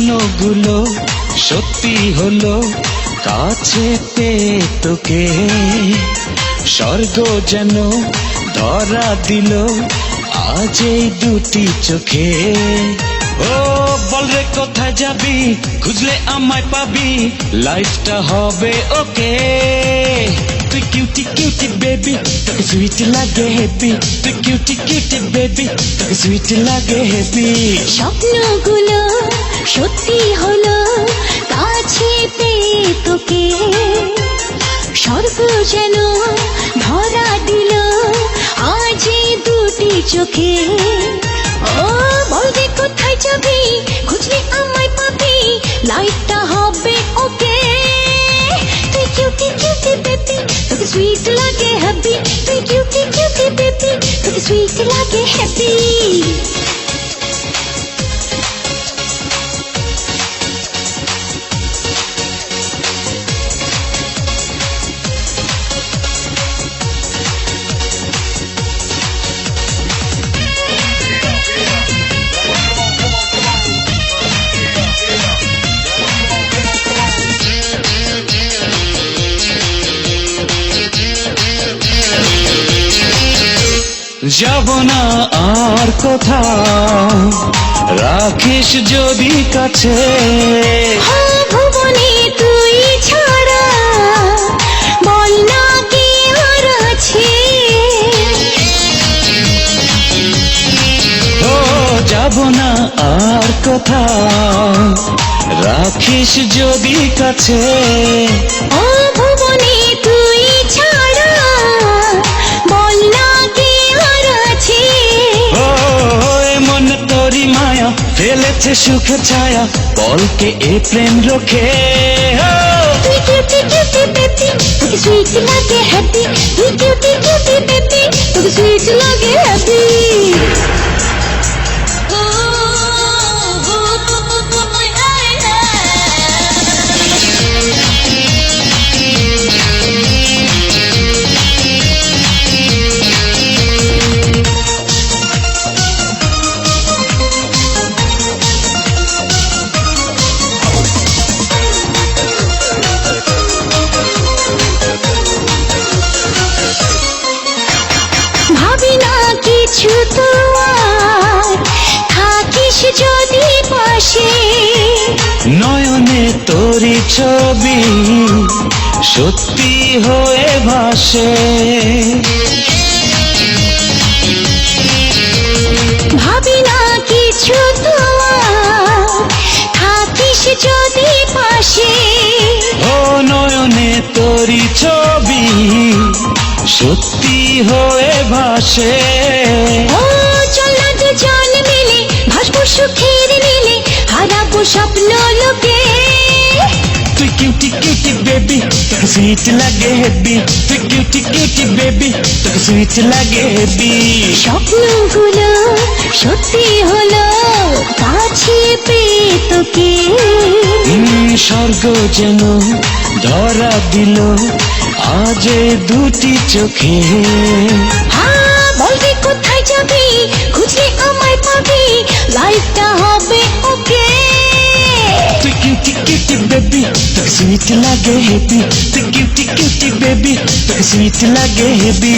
স্বপ্নগুলো সত্যি হলো কাছে পেয়ে তোকে, স্বর্গ যেন ধরা দিল আজ এই দুটি চোখে। ও বলরে কোথায় যাবি, খুঁজলে আমায় পাবি, লাইফটা হবে ওকে। তুই কিউটি কিউটি বেবি, তোকে সুইট লাগে হেপি, তুই কিউটি কিউটি বেবি, তোকে সুইট লাগে হেপি। স্বপ্নগুলো সত্যি হলো কাছে পেয়ে তোকে, স্বর্গ যেন ধরা দিল আজ এই দুটি চোখে। ও বলবি কোথায় যাবি, খুঁজলে আমায় পাবি, লাইফটা হবে ওকে। তুই কিউটি কিউটি বেবি, তোকে সুইট লাগে হ্যাপি, তুই কিউটি কিউটি বেবি, তোকে সুইট লাগে হ্যাপি। যাব না আর কোথাও, রাখিস যদি কাছে। ভুবনে তুই ছাড়া বল না কে আর আছে। ও যাব না আর কোথাও, রাখিস যদি কাছে। ও ভুবনে তুই ছাড়া বল না কে আর আছে। ও এমন তোরি মায়া ফেলেছে সুখে ছায়া, বলকে এ প্রেম রোখে। তুই কিউটি কিউটি বেবি, তোকে সুইট লাগে হ্যাপি, তুই কিউটি কিউটি বেবি, তোকে সুইট লাগে হ্যাপি। ভাবি না কিছু তোমার, থাকিস যদি পাশে। নয়নে তোরি ছবি সত্যি হয়ে ভাসে। ভাবি না কিছু তোমার, থাকিস যদি পাশে। ও নয়নে তোরি ছবি সত্যি হয়ে ভাসে। ও চল না দুজন মিলে ভাসবো সুখের নীলে, হারাবো স্বপ্ন লোকে। তুই কিউটি কিউটি বেবি, তোকে সুইট লাগে হেবি, তুই কিউটি কিউটি বেবি, তোকে সুইট লাগে হেবি। স্বপ্নগুলো সত্যি হলো কাছে পেয়ে তোকে, স্বর্গ যেন ধরা দিল আজ এ দুটি চোখে। হ্যাঁ বলবি কোথায় যাবি, খুঁজলে আমায় পাবি, লাইফটা হবে ওকে। তুই কিউটি কিউটি বেবি, তোকে সুইট লাগে হেবি, তুই কিউটি কিউটি বেবি, তোকে সুইট লাগে হেবি।